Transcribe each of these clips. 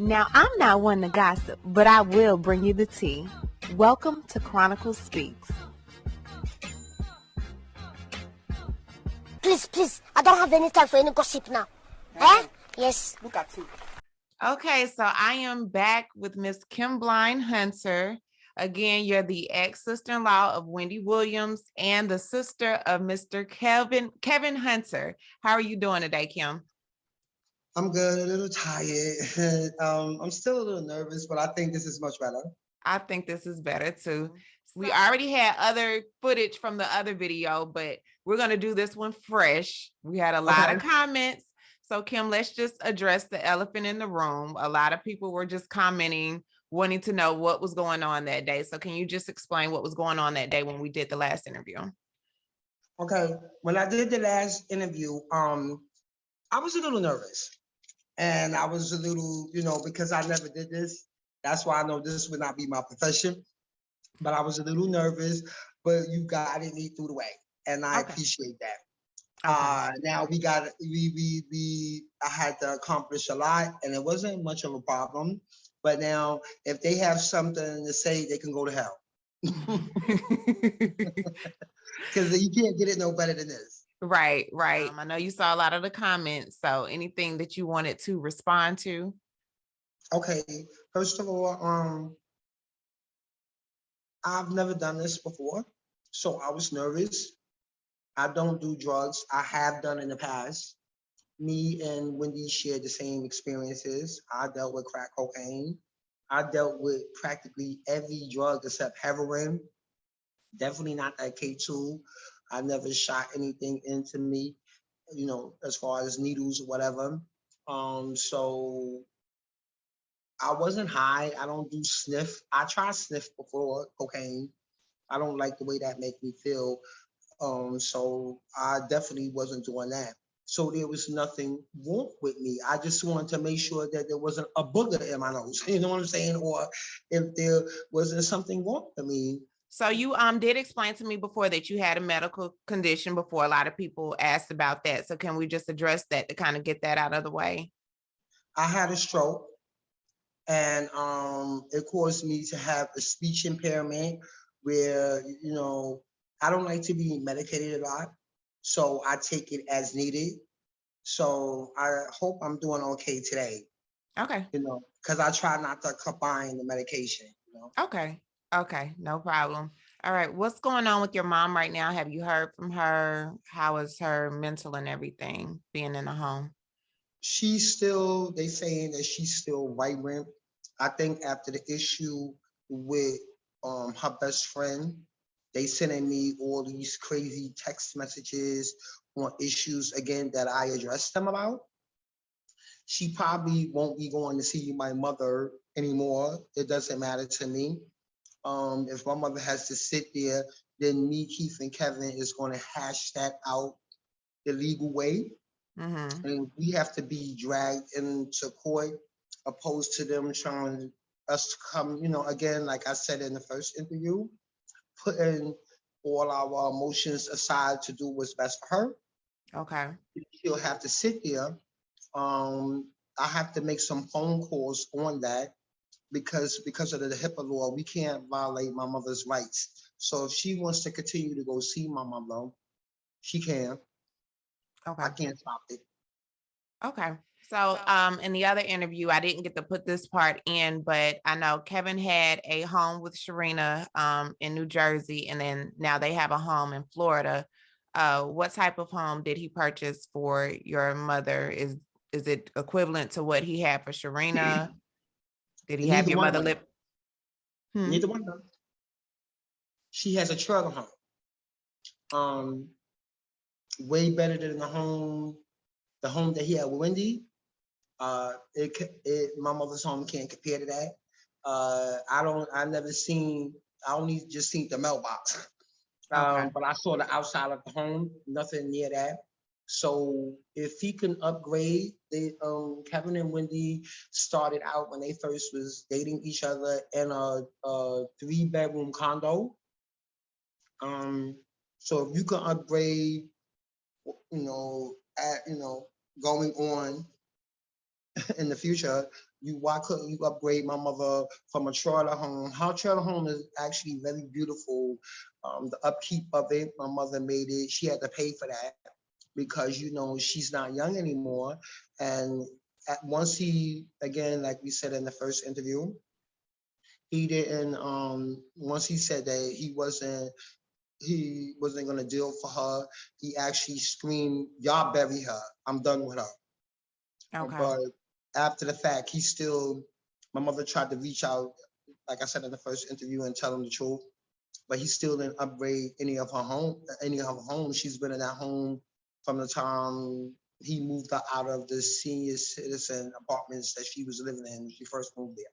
Now, I'm not one to gossip, but I will bring you the tea. Welcome to Chronicle Speaks. Please, I don't have any time for any gossip now. Eh? Yes. Look at you. Okay, so I am back with Miss Kim Hunter. Again, you're the ex-sister-in-law of Wendy Williams and the sister of Mr. Kevin Hunter. How are you doing today, Kim? I'm good, a little tired. I'm still a little nervous, but I think this is much better. I think this is better too. We already had other footage from the other video, but we're going to do this one fresh. We had a lot of comments. So Kim, let's just address the elephant in the room. A lot of people were just commenting, wanting to know what was going on that day. So can you just explain what was going on that day when we did the last interview? Okay, when I did the last interview, I was a little nervous. And I was a little, because I never did this. That's why I know this would not be my profession. But I was a little nervous, but you guided me through the way. And I appreciate that. Now I had to accomplish a lot and it wasn't much of a problem. But now if they have something to say, they can go to hell. Because you can't get it no better than this. Right. I know you saw a lot of the comments. So anything that you wanted to respond to? Okay. First of all, I've never done this before, so I was nervous. I don't do drugs. I have done in the past. Me and Wendy shared the same experiences. I dealt with crack cocaine. I dealt with practically every drug except heroin. Definitely not that K2. I never shot anything into me, as far as needles or whatever. So I wasn't high. I don't do sniff. I tried sniff before cocaine. I don't like the way that makes me feel. So I definitely wasn't doing that. So there was nothing wrong with me. I just wanted to make sure that there wasn't a booger in my nose, you know what I'm saying? Or if there wasn't something wrong with me. So you did explain to me before that you had a medical condition before. A lot of people asked about that. So can we just address that to kind of get that out of the way? I had a stroke and it caused me to have a speech impairment where, I don't like to be medicated a lot. So I take it as needed. So I hope I'm doing okay today. Okay. Because I try not to combine the medication. Okay, no problem. All right, what's going on with your mom right now? Have you heard from her? How is her mental and everything being in the home? They saying that she's still vibrant. I think after the issue with her best friend, they sending me all these crazy text messages on issues again that I addressed them about. She probably won't be going to see my mother anymore. It doesn't matter to me. If my mother has to sit there, then me, Keith, and Kevin is going to hash that out the legal way. Mm-hmm. And we have to be dragged into court, opposed to them trying us to come, again, like I said in the first interview, putting all our emotions aside to do what's best for her. Okay. She'll have to sit there. I have to make some phone calls on that because of the HIPAA law, we can't violate my mother's rights. So if she wants to continue to go see my mother, she can. Okay. I can't stop it. Okay. So in the other interview, I didn't get to put this part in, but I know Kevin had a home with Sharina in New Jersey, and then now they have a home in Florida. What type of home did he purchase for your mother? Is it equivalent to what he had for Sharina? Did he have your mother live? Neither one of them. She has a trailer home. Way better than the home that he had with Wendy. My mother's home can't compare to that. I only just seen the mailbox. But I saw the outside of the home, nothing near that. So if he can upgrade, Kevin and Wendy started out when they first was dating each other in a 3-bedroom condo. So if you can upgrade, going on in the future, why couldn't you upgrade my mother from a trailer home? Her trailer home is actually very beautiful. The upkeep of it, my mother made it. She had to pay for that because she's not young anymore. And once he, again, like we said in the first interview, he didn't. Once he said that he wasn't gonna deal for her, he actually screamed, "Y'all bury her. I'm done with her." Okay. But after the fact, my mother tried to reach out, like I said in the first interview, and tell him the truth. But he still didn't upgrade any of her home. She's been in that home from the time he moved her out of the senior citizen apartments that she was living in when she first moved there.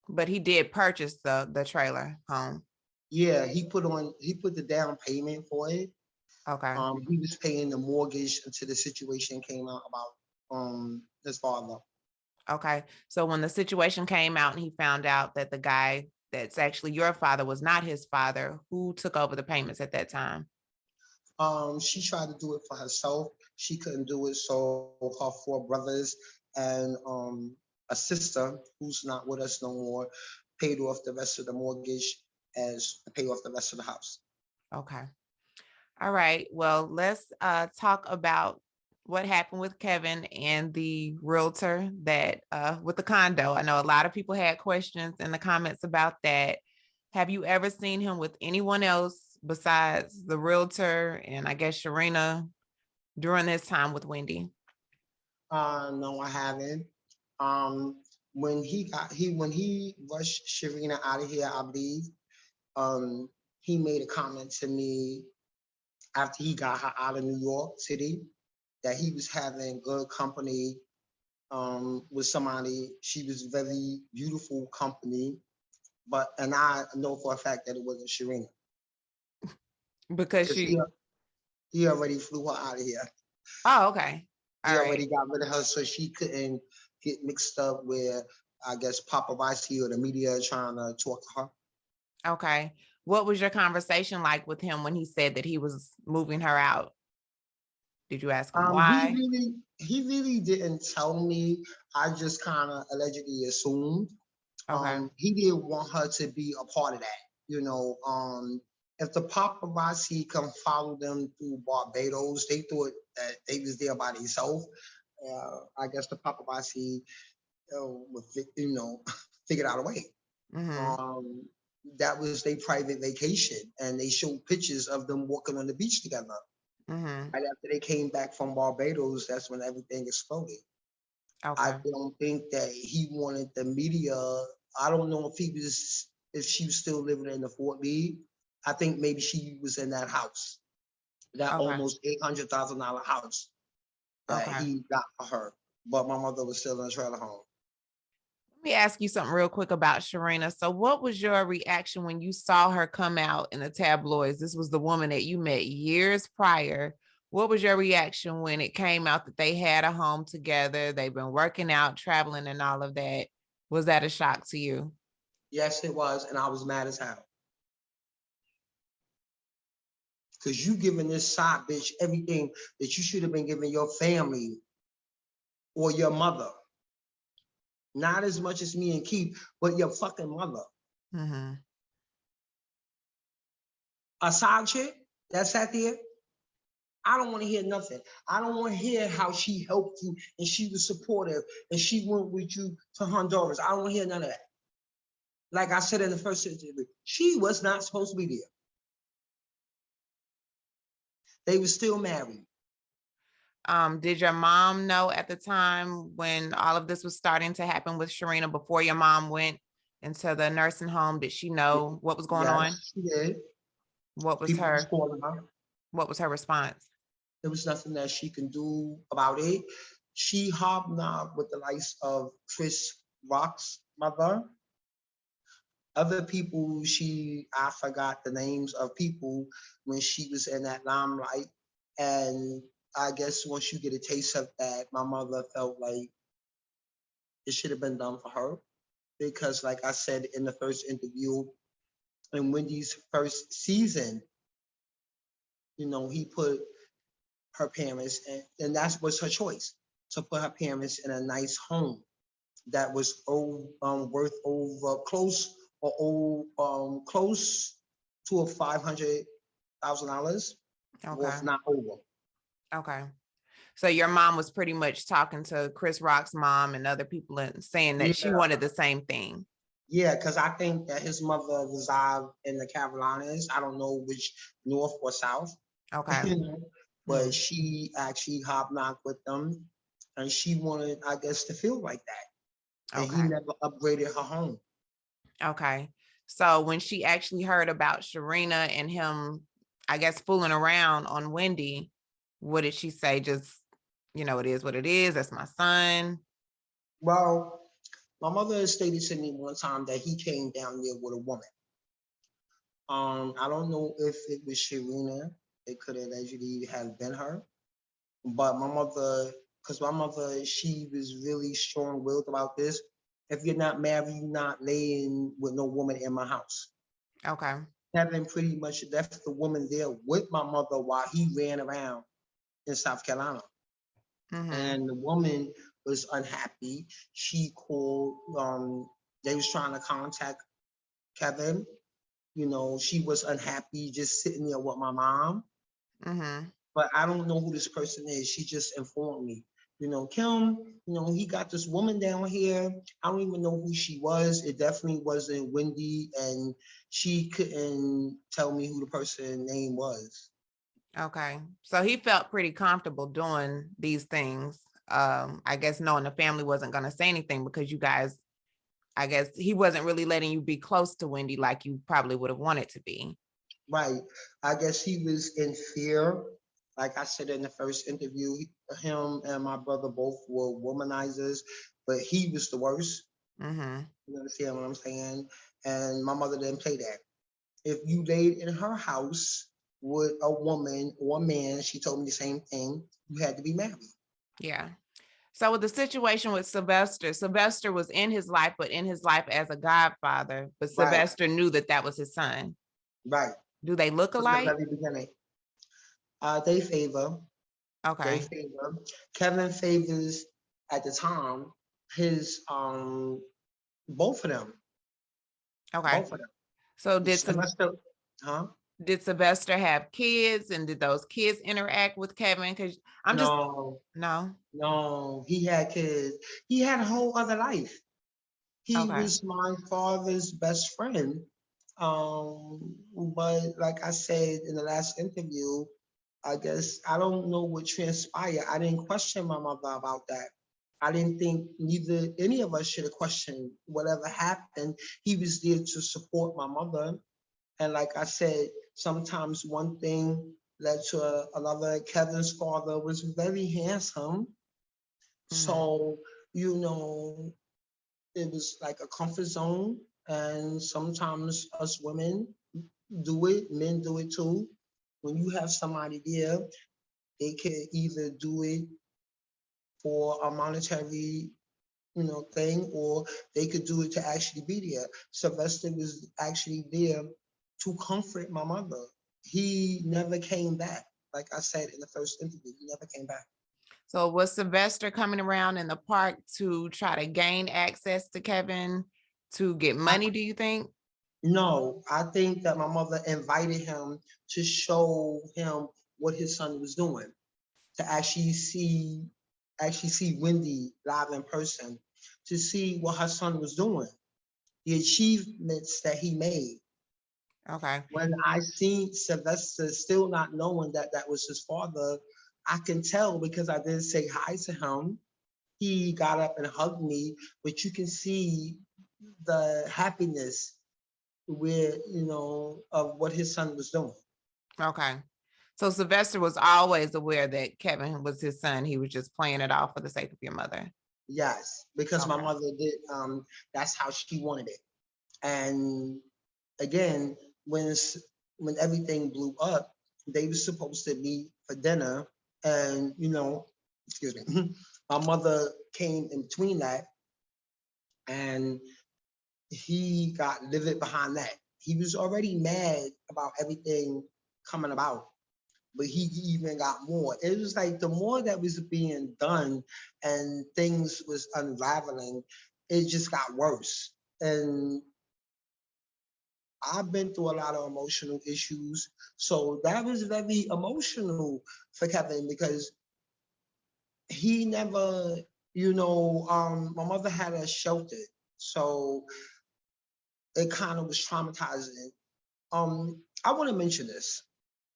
But he did purchase the trailer home. Yeah, he put the down payment for it. Okay. He was paying the mortgage until the situation came out about his father. Okay. So when the situation came out and he found out that the guy that's actually your father was not his father, who took over the payments at that time? She tried to do it for herself. She couldn't do it, so her four brothers and a sister who's not with us no more paid off the rest of the mortgage as to pay off the rest of the house. Okay. All right. Well, let's talk about what happened with Kevin and the realtor that with the condo. I know a lot of people had questions in the comments about that. Have you ever seen him with anyone else besides the realtor and I guess Sharina during this time with Wendy? No, I haven't. When he rushed Sharina out of here, I believe, he made a comment to me after he got her out of New York City that he was having good company with somebody. She was very beautiful company, and I know for a fact that it wasn't Sharina Because because he already flew her out of here. Oh, okay. He All already right. got rid of her, so she couldn't get mixed up with, I guess, paparazzi or the media trying to talk to her. Okay. What was your conversation like with him when he said that he was moving her out? Did you ask him why? He really didn't tell me. I just kind of allegedly assumed. Okay. He didn't want her to be a part of that. If the paparazzi come follow them through Barbados, they thought that they was there by themselves. I guess the paparazzi, would, figured out a way. Mm-hmm. That was their private vacation, and they showed pictures of them walking on the beach together. Mm-hmm. Right after they came back from Barbados, that's when everything exploded. Okay. I don't think that he wanted the media. I don't know if she was still living in the Fort Lee. I think maybe she was in that house, that Okay. almost $800,000 house that Okay. he got for her. But my mother was still in a trailer home. Let me ask you something real quick about Sharina. So what was your reaction when you saw her come out in the tabloids? This was the woman that you met years prior. What was your reaction when it came out that they had a home together? They've been working out, traveling, and all of that. Was that a shock to you? Yes, it was, and I was mad as hell. Because you giving this side bitch everything that you should have been giving your family or your mother. Not as much as me and Keith, but your fucking mother. Mm-hmm. A side chick that sat there, I don't want to hear nothing. I don't want to hear how she helped you and she was supportive and she went with you to Honduras. I don't want to hear none of that. Like I said in the first interview, she was not supposed to be there. They were still married. Did your mom know at the time when all of this was starting to happen with Sharina before your mom went into the nursing home? Did she know what was going on? She did. What was People was her calling her. what was her response? There was nothing that she can do about it. She hobnobbed with the likes of Chris Rock's mother. Other people, I forgot the names of people when she was in that limelight. And I guess once you get a taste of that, my mother felt like it should have been done for her. Because like I said in the first interview, in Wendy's first season, he put her parents, and that was her choice, to put her parents in a nice home. that was worth over close to a $500,000, or Okay. if not over. Okay. So your mom was pretty much talking to Chris Rock's mom and other people and saying that she Yeah, wanted the same thing. yeah, because I think that his mother resided in the Carolinas. I don't know which north or south, Okay. you know, but Hmm. she actually hobnobbed with them, and she wanted, I guess, to feel like that. And he Okay. never upgraded her home. Okay. So when she actually heard about Sharina and him, I guess, fooling around on Wendy, what did she say? Just, it is what it is. That's my son. Well, my mother stated to me one time that he came down there with a woman. I don't know if it was Sharina. It could allegedly have been her. But my mother, because my mother, she was really strong-willed about this. If you're not married, you're not laying with no woman in my house. Okay. Kevin pretty much left the woman there with my mother while he ran around in South Carolina. Mm-hmm. And the woman was unhappy. She called, they was trying to contact Kevin. She was unhappy just sitting there with my mom. Mm-hmm. But I don't know who this person is. She just informed me. Kim, he got this woman down here. I don't even know who she was. It definitely wasn't Wendy, and she couldn't tell me who the person name was. Okay. So he felt pretty comfortable doing these things. I guess knowing the family wasn't going to say anything because you guys, I guess he wasn't really letting you be close to Wendy like you probably would have wanted to be. Right. I guess he was in fear. Like I said in the first interview, him and my brother both were womanizers, but he was the worst. Mm-hmm. You understand what I'm saying? And my mother didn't play that. If you laid in her house with a woman or a man, she told me the same thing, you had to be married. Yeah. So with the situation with Sylvester, Sylvester was in his life, but in his life as a godfather, but Right, Sylvester knew that that was his son. right. Do they look From the alike? very beginning. They favor, they Okay. favor. Kevin favors at the time his both of them. Okay. Both of them. So Sylvester, huh? did Sylvester have kids, and did those kids interact with Kevin? Because I'm just No, no. no, he had kids. He had a whole other life. He Okay. was my father's best friend. But like I said in the last interview, I guess I don't know what transpired. I didn't question my mother about that. I didn't think neither any of us should have questioned whatever happened. He was there to support my mother. And like I said, sometimes one thing led to another. Kevin's father was very handsome. Mm-hmm. So, you know, it was like a comfort zone. And sometimes us women do it, men do it too. When you have somebody there, they can either do it for a monetary, thing, or they could do it to actually be there. Sylvester was actually there to comfort my mother. He never came back. Like I said in the first interview, he never came back. So was Sylvester coming around in the park to try to gain access to Kevin to get I, money, do you think? no, I think that my mother invited him to show him what his son was doing, to actually see Wendy live in person, to see what her son was doing, the achievements that he made. Okay. When I seen Sylvester still not knowing that that was his father, I can tell because I didn't say hi to him. He got up and hugged me, but you can see the happiness of what his son was doing. Okay. So Sylvester was always aware that Kevin was his son. He was just playing it off for the sake of your mother. Yes, because my Okay. mother did. That's how she wanted it. And again, when everything blew up, they were supposed to meet for dinner, and excuse me, my mother came in between that, and he got livid behind that. He was already mad about everything coming about, but he even got more. It was like the more that was being done and things was unraveling, it just got worse. And I've been through a lot of emotional issues. So that was very emotional for Kevin because he never, my mother had us sheltered. So it kind of was traumatizing. I want to mention this,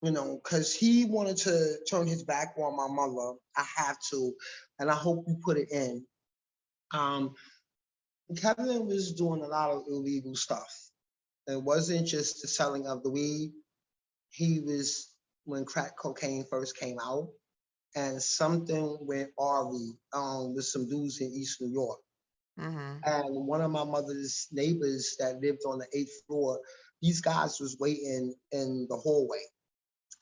because he wanted to turn his back on my mother. I have to, and I hope you put it in. Um, Kevin was doing a lot of illegal stuff. It wasn't just the selling of the weed. He was, when crack cocaine first came out, and something went awry with some dudes in East New York. And one of my mother's neighbors that lived on the 8th floor, these guys was waiting in the hallway.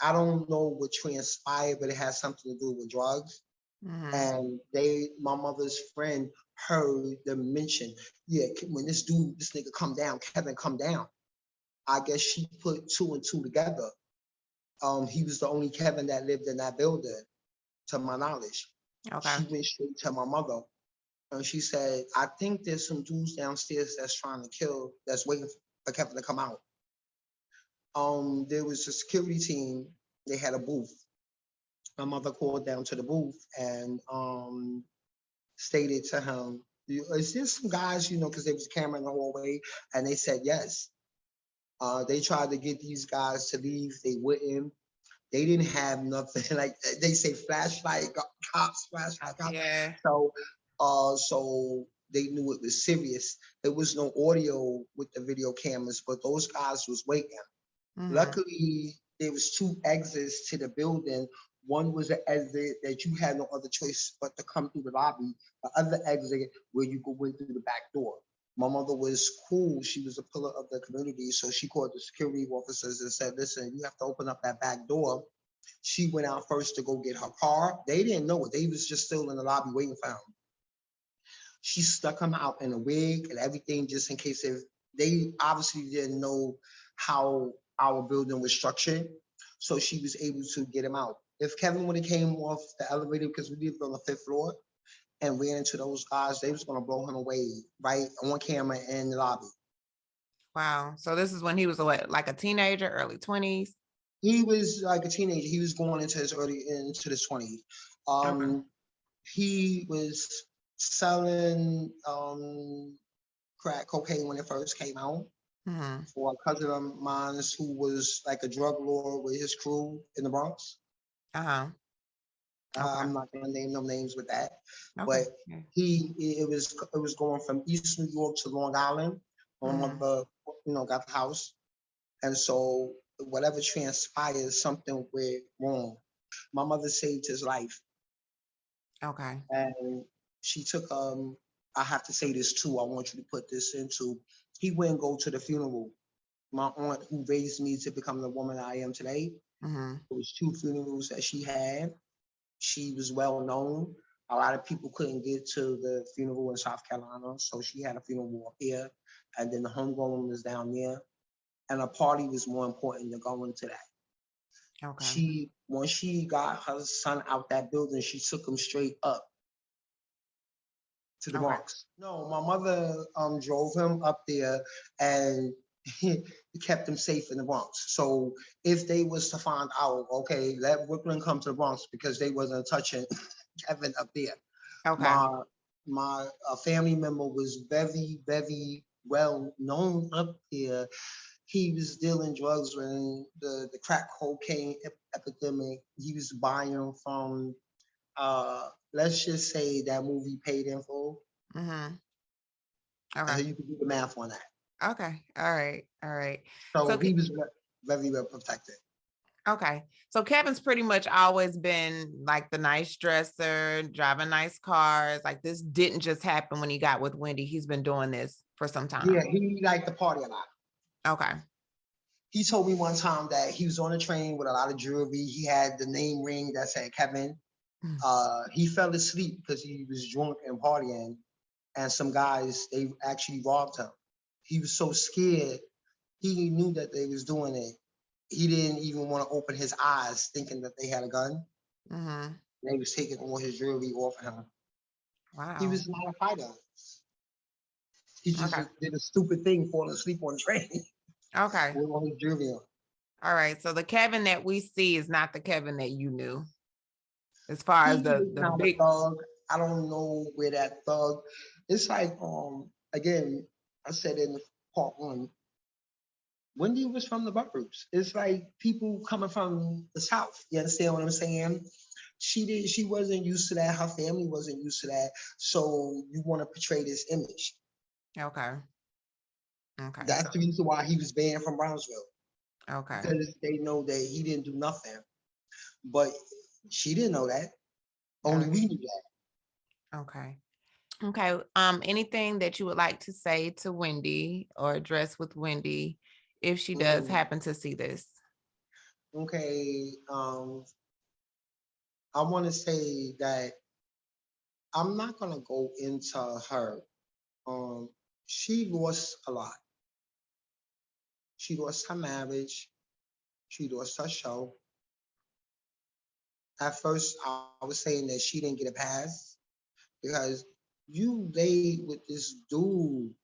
I don't know what transpired, but it had something to do with drugs. And my mother's friend heard them mention, yeah, when this nigga come down, Kevin come down. I guess she put 2 and 2 together. He was the only Kevin that lived in that building, to my knowledge. Okay. She went straight to my mother. And she said, I think there's some dudes downstairs that's waiting for Kevin to come out. There was a security team. They had a booth. My mother called down to the booth and stated to him, is there some guys, because there was a camera in the hallway, and they said yes. They tried to get these guys to leave. They wouldn't. They didn't have nothing. Like they say, flashlight cops. Yeah. So they knew it was serious. There was no audio with the video cameras, but those guys was waiting. Luckily, there was 2 exits to the building. One was an exit that you had no other choice but to come through the lobby. The other exit where you go in through the back door. My mother was cool. She was a pillar of the community. So she called the security officers and said, listen, you have to open up that back door. She went out first to go get her car. They didn't know it. They was just still in the lobby waiting for him. She stuck him out in a wig and everything just in case if they obviously didn't know how our building was structured. So she was able to get him out. If Kevin would have came off the elevator, because we lived on the 5th floor, and ran into those guys, they was gonna blow him away right on camera in the lobby. Wow. So this is when he was like a teenager, early 20s? He was like a teenager. He was going into his 20s. Okay. He was selling crack cocaine when it first came out for a cousin of mine who was like a drug lord with his crew in the Bronx. Okay. I'm not gonna name no names with that, Okay. but it was going from East New York to Long Island. My mother, got the house, and so whatever transpired, something went wrong. My mother saved his life. Okay. And she took I have to say this too. I want you to put this into. He wouldn't go to the funeral. My aunt, who raised me to become the woman I am today, it was 2 funerals that she had. She was well known. A lot of people couldn't get to the funeral in South Carolina, so she had a funeral up here, and then the homegoing was down there. And a party was more important than going to that. Okay. Once she got her son out that building, she took him straight up to the Bronx. No, my mother drove him up there, and he kept him safe in the Bronx. So if they was to find out, okay, let Brooklyn come to the Bronx because they wasn't touching Kevin up there. Okay. My family member was very, very well known up there. He was dealing drugs when the crack cocaine epidemic. He was buying from let's just say that movie Paid in Full. Okay. You can do the math on that. Okay. All right. All right. So he was very well protected. Okay. So Kevin's pretty much always been like the nice dresser, driving nice cars. Like this didn't just happen when he got with Wendy. He's been doing this for some time. Yeah, he liked to party a lot. Okay. He told me one time that he was on a train with a lot of jewelry. He had the name ring that said Kevin. He fell asleep because he was drunk and partying, and some guys, they actually robbed him. He was so scared. He knew that they was doing it. He didn't even want to open his eyes thinking that they had a gun. They was taking all his jewelry off of him. Wow. He was not a fighter. He just Okay. did a stupid thing, falling asleep on the train Okay. with all his jewelry on. All right. So the Kevin that we see is not the Kevin that you knew. As far as He the was kind of big. thug. I don't know where that thug. It's like again, I said in part one, Wendy was from the burbs. It's like people coming from the South. You understand what I'm saying? She wasn't used to that. Her family wasn't used to that. So you want to portray this image. Okay. Okay. That's So, the reason why he was banned from Brownsville. okay. Because they know that he didn't do nothing. But she didn't know that. Only we knew that. Okay. Okay. Anything that you would like to say to Wendy or address with Wendy if she does happen to see this? Okay. I want to say that I'm not gonna go into her. She lost a lot. She lost her marriage. She lost her show. At first, I was saying that she didn't get a pass because you laid with this dude,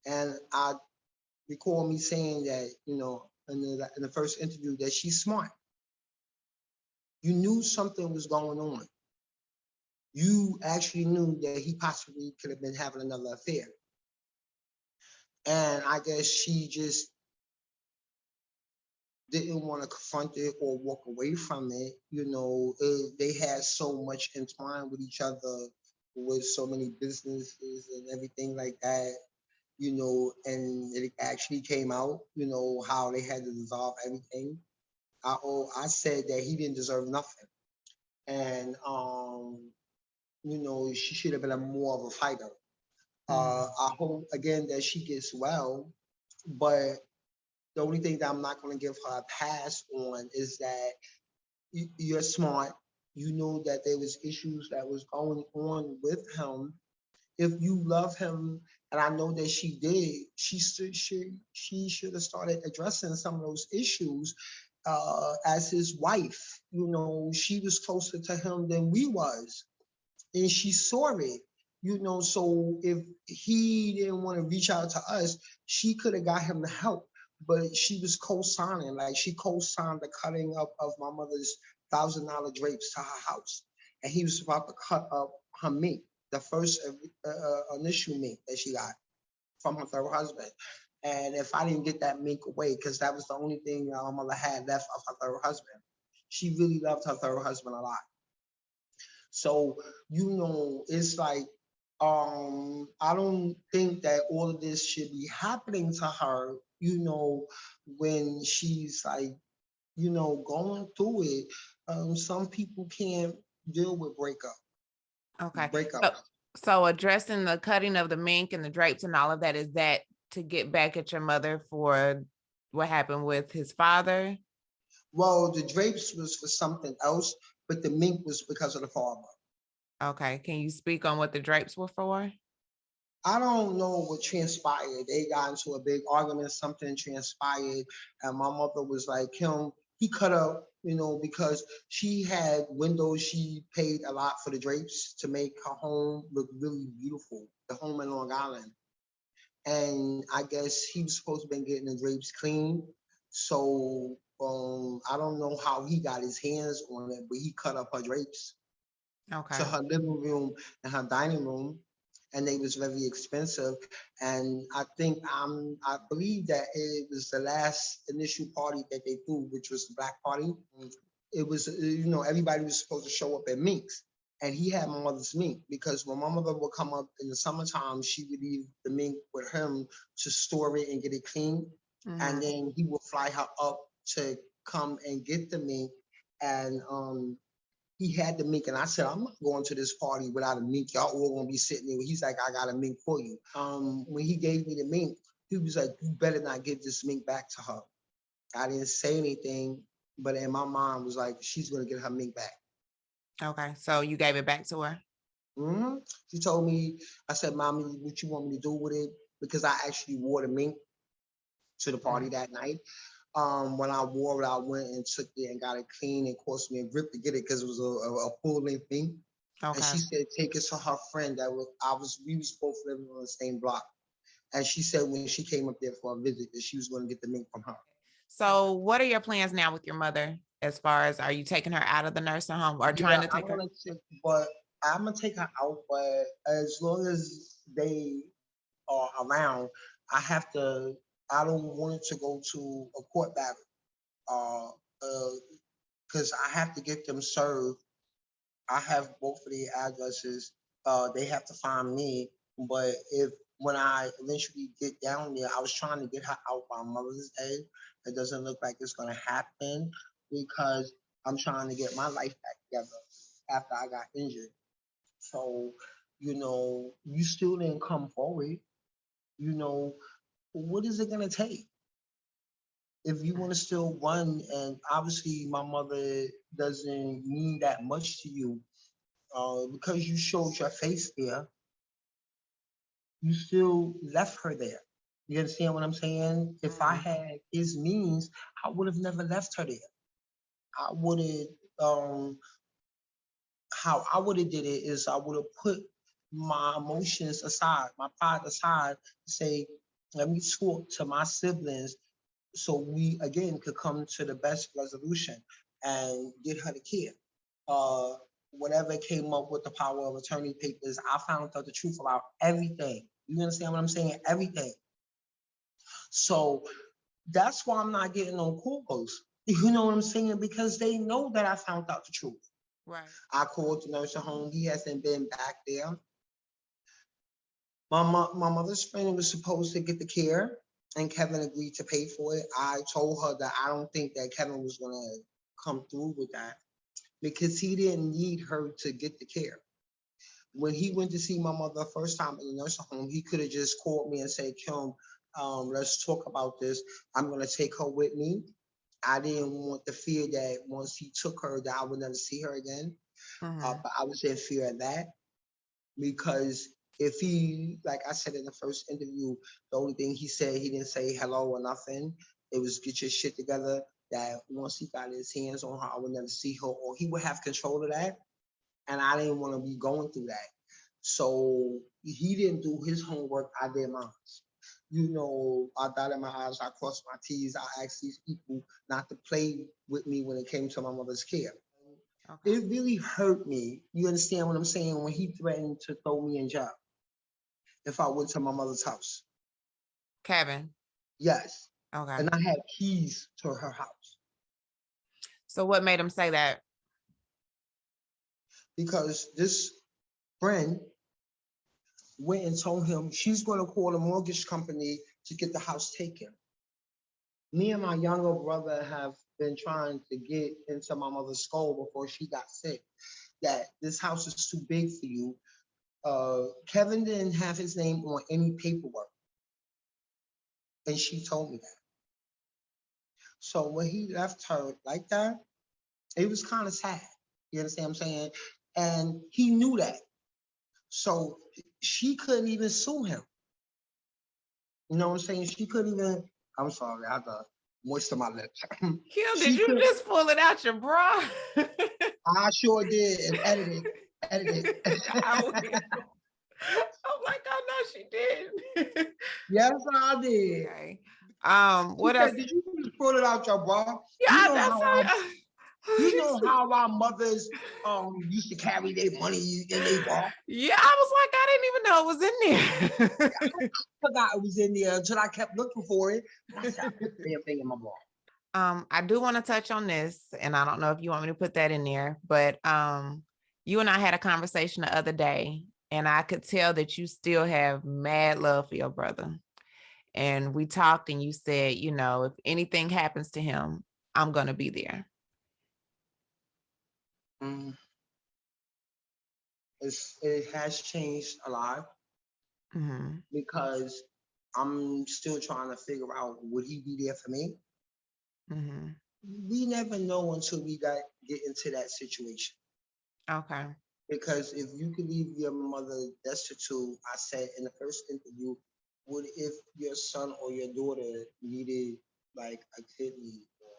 and I recall me saying that in the first interview that she's smart. You knew something was going on. You actually knew that he possibly could have been having another affair. And I guess she just didn't want to confront it or walk away from it. They had so much entwined with each other with so many businesses and everything like that, and it actually came out, how they had to dissolve everything. I said that he didn't deserve nothing. And, she should have been more of a fighter. I hope again that she gets well, but the only thing that I'm not going to give her a pass on is that you're smart. You know that there was issues that was going on with him. If you love him, and I know that she did, she should have started addressing some of those issues as his wife. She was closer to him than we was, and she saw it. So if he didn't want to reach out to us, she could have got him the help. But she was co-signing, like she co-signed the cutting up of my mother's $1,000 drapes to her house, and he was about to cut up her mink, the first initial mink that she got from her third husband. And if I didn't get that mink away, because that was the only thing my mother had left of her third husband, she really loved her third husband a lot. So, it's like, I don't think that all of this should be happening to her, when she's like, going through it. Some people can't deal with Okay. breakups. So addressing the cutting of the mink and the drapes and all of that, is that to get back at your mother for what happened with his father? Well, the drapes was for something else, but the mink was because of the father. Okay. Can you speak on what the drapes were for? I don't know what transpired. They got into a big argument, something transpired, and my mother was like, he cut up, because she had windows. She paid a lot for the drapes to make her home look really beautiful, the home in Long Island. And I guess he was supposed to be getting the drapes clean. So I don't know how he got his hands on it, but he cut up her drapes to her living room and her dining room, and they was very expensive. And I believe that it was the last initial party that they threw, which was the black party. It was, everybody was supposed to show up at Mink's, and he had my mother's mink, because when my mother would come up in the summertime, she would leave the mink with him to store it and get it clean. And then he would fly her up to come and get the mink. And he had the mink, and I said, I'm not going to this party without a mink. Y'all all gonna be sitting there. He's like, I got a mink for you. When he gave me the mink, he was like, you better not give this mink back to her. I didn't say anything, but in my mind was like, she's gonna get her mink back. Okay, so you gave it back to her? She told me, I said, Mommy, what you want me to do with it? Because I actually wore the mink to the party that night. When I wore it, I went and took it and got it clean. It cost me a grip to get it because it was a full length mink. And she Okay. said take it to her friend we was both living on the same block. And she said when she came up there for a visit that she was going to get the link from her. So what are your plans now with your mother? As far as, are you taking her out of the nursing home or trying to take her? But I'm gonna take her out, but as long as they are around, I have to. I don't want it to go to a court battle, because I have to get them served. I have both of the addresses. They have to find me, but if when I eventually get down there, I was trying to get her out by Mother's Day. It doesn't look like it's gonna happen because I'm trying to get my life back together after I got injured. So, you still didn't come forward. You know, what is it gonna take? If you want to still run, and obviously my mother doesn't mean that much to you, because you showed your face there, you still left her there. You understand what I'm saying? If I had his means, I would have never left her there. I would have, how I would have did it is I would have put my emotions aside, my pride aside, say, let me talk to my siblings so we again could come to the best resolution and get her the care. Uh, Whatever came up with the power of attorney papers, I found out the truth about everything. You understand what I'm saying? Everything. So that's why I'm not getting no calls. You know what I'm saying? Because they know that I found out the truth. Right. I called the nursing home. He hasn't been back there. My mother's friend was supposed to get the care, and Kevin agreed to pay for it. I told her that I don't think that Kevin was gonna come through with that because he didn't need her to get the care. When he went to see my mother first time in the nursing home, he could have just called me and said, Kim, let's talk about this. I'm gonna take her with me. I didn't want the fear that once he took her that I would never see her again. But I was in fear of that because if he, like I said in the first interview, the only thing he said, he didn't say hello or nothing. It was get your shit together. That once he got his hands on her, I would never see her, or he would have control of that. And I didn't want to be going through that. So he didn't do his homework. I did mine. I dotted my I's, I crossed my T's. I asked these people not to play with me when it came to my mother's care. Okay. It really hurt me. You understand what I'm saying? When he threatened to throw me in jail if I went to my mother's house. Kevin. Yes. Okay. And I had keys to her house. So what made him say that? Because this friend went and told him she's going to call a mortgage company to get the house taken. Me and my younger brother have been trying to get into my mother's skull before she got sick that this house is too big for you. Kevin didn't have his name on any paperwork. And she told me that. So when he left her like that, it was kind of sad. You understand what I'm saying? And he knew that. So she couldn't even sue him. You know what I'm saying? She couldn't even, I'm sorry, I had to moisten my lips. Kim, did you just pull it out your bra? I sure did and edited. I'm like, oh no, she did. Yes, I did. Okay. What else? Did you just pull it out your bra? Yeah, You know how our mothers used to carry their money in their bra? Yeah, I was like, I didn't even know it was in there. I forgot it was in there until I kept looking for it. I said, I put the damn thing in my bra. I do want to touch on this, and I don't know if you want me to put that in there, but you and I had a conversation the other day, and I could tell that you still have mad love for your brother. And we talked, and you said, if anything happens to him, I'm going to be there. It has changed a lot because I'm still trying to figure out, would he be there for me? We never know until we get into that situation. Okay. Because if you could leave your mother destitute, I said in the first interview, what if your son or your daughter needed like a kidney or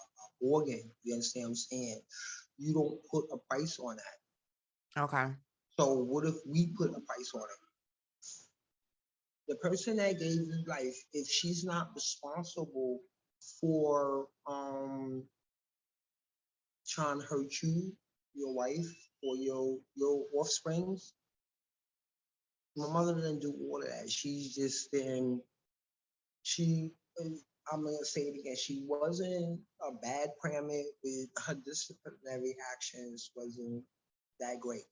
an organ? You understand what I'm saying? You don't put a price on that. Okay. So what if we put a price on it? The person that gave you life, if she's not responsible for trying to hurt you, your wife, or your offsprings, my mother didn't do all of that. She's just been, she, I'm gonna say it again, she wasn't a bad parent, with her disciplinary actions wasn't that great.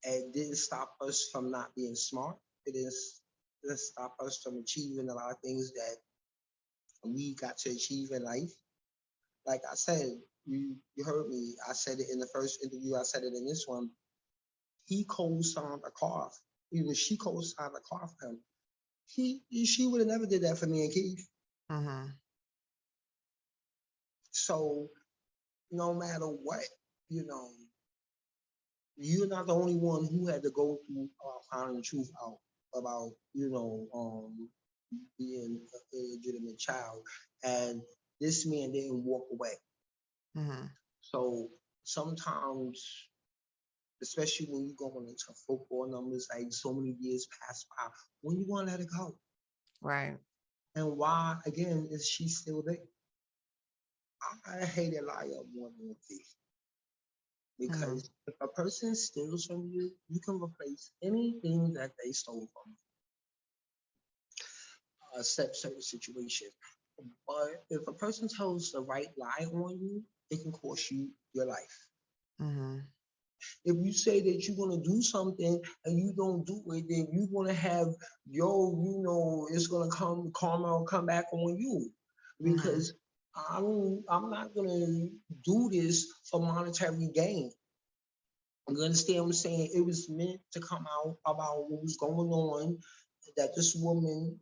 It didn't stop us from not being smart. Didn't stop us from achieving a lot of things that we got to achieve in life. Like I said, you heard me. I said it in the first interview. I said it in this one. He co-signed a car. Even she co-signed a car for him. She would have never did that for me and Keith. Mm-hmm. So no matter what, you know, you're not the only one who had to go through finding the truth out about, being a illegitimate child. And this man didn't walk away. Mm-hmm. So sometimes, especially when you go into football numbers, like so many years pass by, when you want to let it go? Right. And why, again, is she still there? I hate a liar more than a thief. Because if a person steals from you, you can replace anything that they stole from you, except certain situations. But if a person tells the right lie on you, it can cost you your life. Mm-hmm. If you say that you're gonna do something and you don't do it, then you're gonna have it's gonna karma will come back on you. Because I'm not gonna do this for monetary gain. You understand what I'm saying? It was meant to come out about what was going on, that this woman,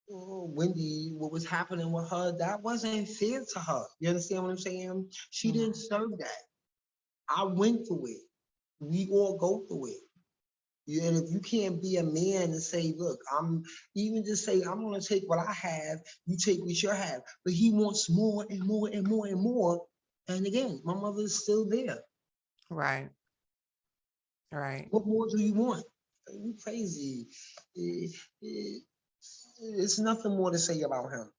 Wendy, what was happening with her, that wasn't fair to her. You understand what I'm saying? She didn't deserve that. I went through it. We all go through it. And if you can't be a man and say, look, I'm gonna take what I have, you take what you have. But he wants more and more and more and more. And again, my mother is still there. Right. Right. What more do you want? You crazy. It's nothing more to say about him.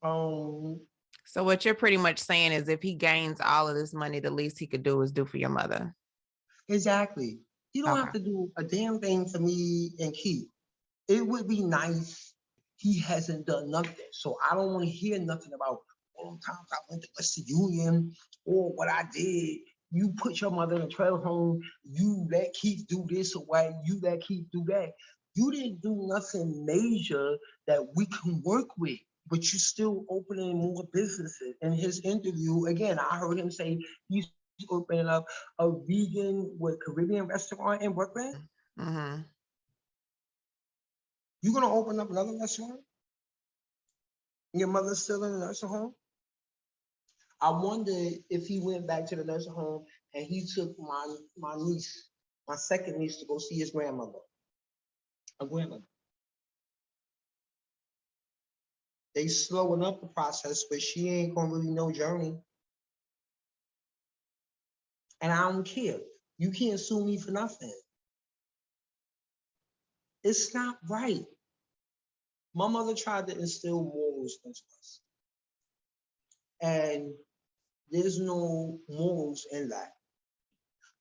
So what you're pretty much saying is if he gains all of this money, the least he could do is do for your mother. Exactly. You don't have to do a damn thing for me and Keith. It would be nice. He hasn't done nothing. So I don't want to hear nothing about all the times I went to Western Union or what I did. You put your mother in a trailer home. You let Keith do this or what. You let Keith do that. You didn't do nothing major that we can work with, but you're still opening more businesses. In his interview, again, I heard him say he's opening up a vegan Caribbean restaurant in Brooklyn. Mm-hmm. You gonna open up another restaurant? Your mother's still in the nursing home? I wonder if he went back to the nursing home and he took my niece, my second niece, to go see his grandmother. A grandmother. They slowing up the process, but she ain't gonna really know journey. And I don't care. You can't sue me for nothing. It's not right. My mother tried to instill morals into us. And there's no morals in that.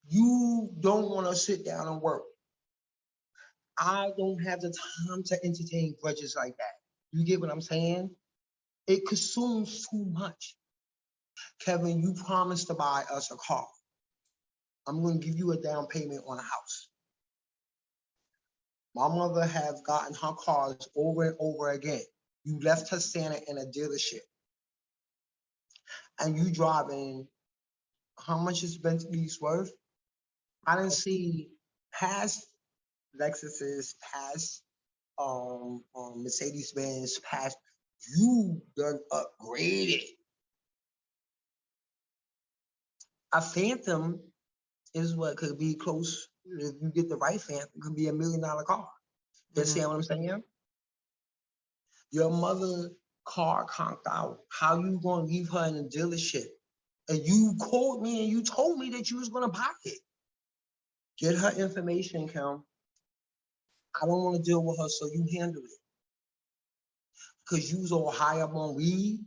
You don't want to sit down and work. I don't have the time to entertain grudges like that. You get what I'm saying? It consumes too much. Kevin, you promised to buy us a car. I'm going to give you a down payment on a house. My mother has gotten her cars over and over again. You left her standing in a dealership. And you driving, how much is Bentley's worth? I didn't see past Lexuses, past Mercedes-Benz, past, you done upgraded. A Phantom is what could be close, if you get the right Phantom, it could be $1 million car. You understand what I'm saying? Your mother car conked out. How you gonna leave her in a dealership? And you called me and you told me that you was gonna buy it. Get her information, Kim. I don't want to deal with her, so you handle it. Because you was all high up on weed,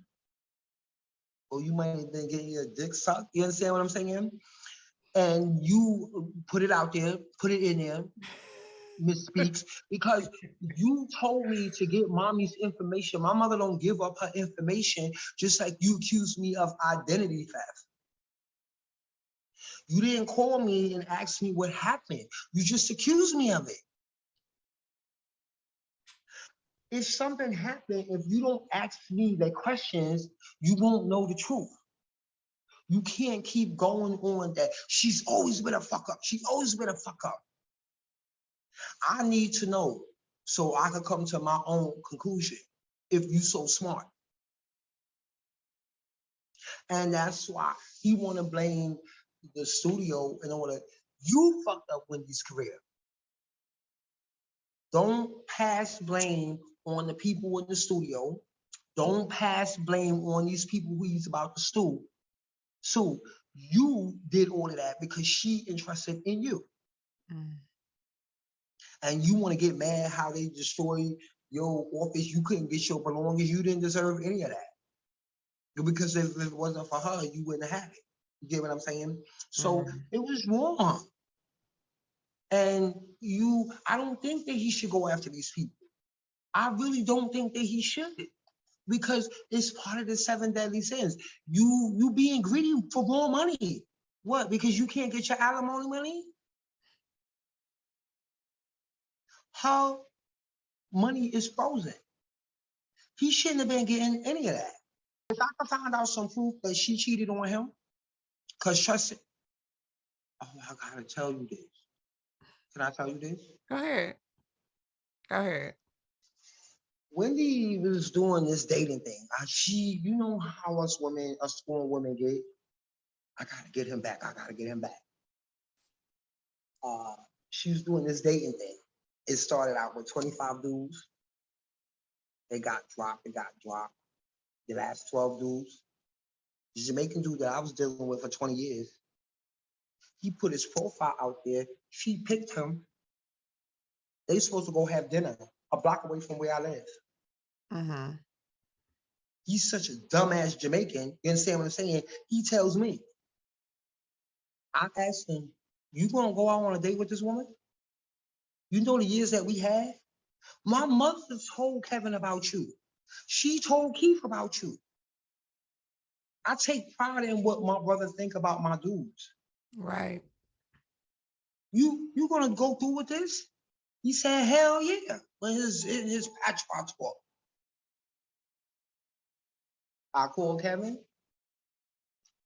or you might have been getting your dick sucked. You understand what I'm saying? And you put it out there, put it in there, Miss Speaks, because you told me to get mommy's information. My mother don't give up her information, just like you accused me of identity theft. You didn't call me and ask me what happened. You just accused me of it. If something happened, if you don't ask me the questions, you won't know the truth. You can't keep going on that she's always been a fuck up. She's always been a fuck up. I need to know so I can come to my own conclusion if you so smart. And that's why he want to blame the studio and all that. You fucked up Wendy's career. Don't pass blame on the people in the studio. Don't pass blame on these people who he's about to sue. So you did all of that because she entrusted in you. And you want to get mad how they destroyed your office. You couldn't get your belongings. You didn't deserve any of that. Because if it wasn't for her, you wouldn't have it. You get what I'm saying? So it was wrong. And I don't think that he should go after these people. I really don't think that he should. Because it's part of the 7 deadly sins. You being greedy for more money. What? Because you can't get your alimony money? Her money is frozen. He shouldn't have been getting any of that. If I could find out some proof that she cheated on him, because trust it. Oh, I gotta tell you this. Can I tell you this? Go ahead. Go ahead. Wendy was doing this dating thing. You know how us grown women get. I gotta get him back. I gotta get him back. She was doing this dating thing. It started out with 25 dudes. They got dropped. The last 12 dudes. The Jamaican dude that I was dealing with for 20 years. He put his profile out there. She picked him. They supposed to go have dinner a block away from where I live. He's such a dumbass Jamaican. You understand what I'm saying? He tells me. I asked him, you gonna go out on a date with this woman? You know the years that we had? My mother told Kevin about you. She told Keith about you. I take pride in what my brother think about my dudes. Right. You gonna go through with this? He said, hell yeah. When his patch box walk. I called Kevin.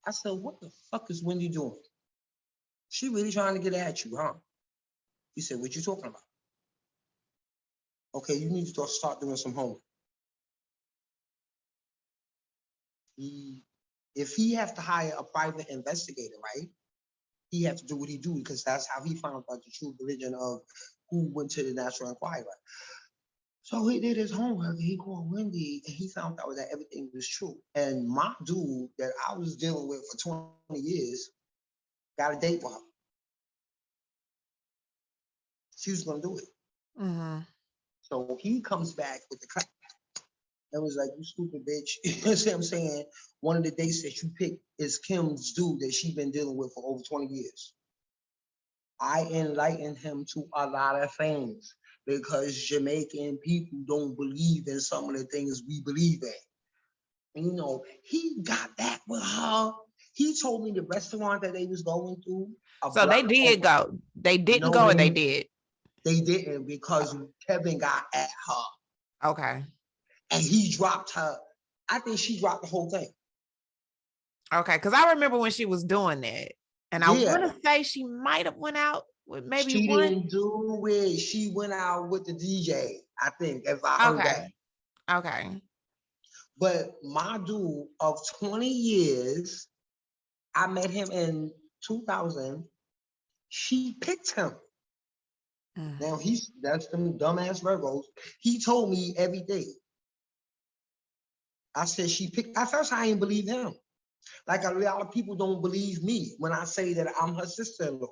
I said, what the fuck is Wendy doing? She really trying to get at you, huh? He said, what you talking about? Okay, you need to start doing some homework. If he have to hire a private investigator, right? He had to do what he do because that's how he found out the true religion of who went to the National Enquirer. So he did his homework and he called Wendy and he found out that everything was true. And my dude that I was dealing with for 20 years got a date with her. She was gonna do it. So he comes back with the clap and was like, you stupid bitch. You know what I'm saying? One of the dates that you picked is Kim's dude that she's been dealing with for over 20 years. I enlightened him to a lot of things because Jamaican people don't believe in some of the things we believe in. And, you know, he got back with her. He told me the restaurant that they was going to. So they did go. They didn't go or they did? They didn't because Kevin got at her. Okay. And he dropped her. I think she dropped the whole thing. Okay, because I remember when she was doing that. And I want to say she might have went out with maybe she one. She didn't do it. She went out with the DJ, I think, if I heard that. Okay. But my dude of 20 years, I met him in 2000. She picked him. Now that's them dumbass Virgos. He told me everything. I said she picked. At first, I didn't believe him. Like a lot of people don't believe me when I say that I'm her sister-in-law.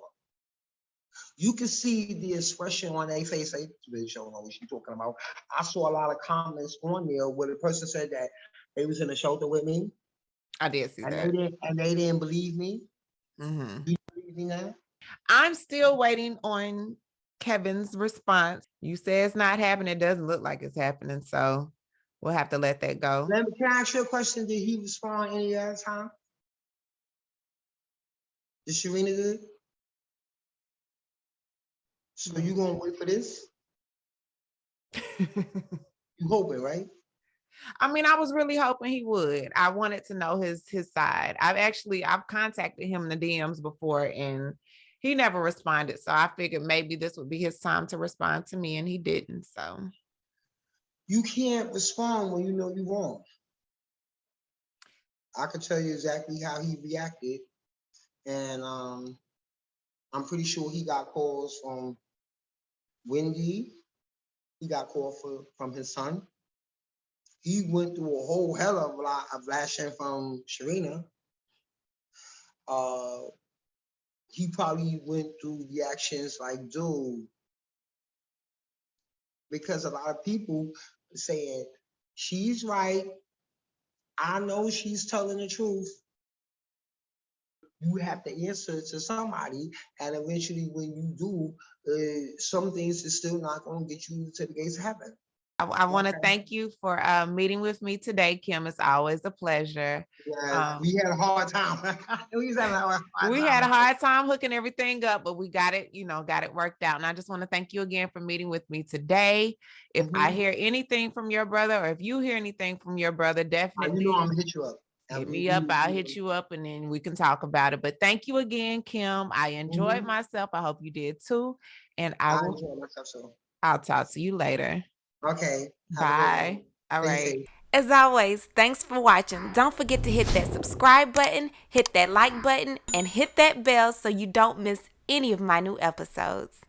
You can see the expression on their face. They really don't know what she's talking about. I saw a lot of comments on there where the person said that they was in the shelter with me. I did see and that. they didn't believe me. Mm-hmm. Do you believe me now? I'm still waiting on Kevin's response. You say it's not happening. It doesn't look like it's happening. So we'll have to let that go. Can I ask you a question? Did he respond any other time? Did Sharina good? So you gonna wait for this? You hoping, right? I mean, I was really hoping he would. I wanted to know his side. I've contacted him in the DMs before and he never responded. So I figured maybe this would be his time to respond to me and he didn't. So you can't respond when you know you're wrong. I can tell you exactly how he reacted. And I'm pretty sure he got calls from Wendy. He got calls from his son. He went through a whole hell of a lot of lashing from Sharina. He probably went through reactions like, dude, because a lot of people saying, she's right. I know she's telling the truth. You have to answer to somebody, and eventually when you do, some things is still not going to get you to the gates of heaven. I want to thank you for meeting with me today, Kim. It's always a pleasure. Yeah, we had a hard time. we had a hard time hooking everything up, but we got it, got it worked out. And I just want to thank you again for meeting with me today. If I hear anything from your brother, or if you hear anything from your brother, definitely I'm gonna hit you up. Hit me up. I'll hit you up and then we can talk about it. But thank you again, Kim. I enjoyed myself. I hope you did too. And I enjoyed myself too. I'll talk to you later. Okay. Bye. All right. As always, thanks for watching. Don't forget to hit that subscribe button, hit that like button, and hit that bell so you don't miss any of my new episodes.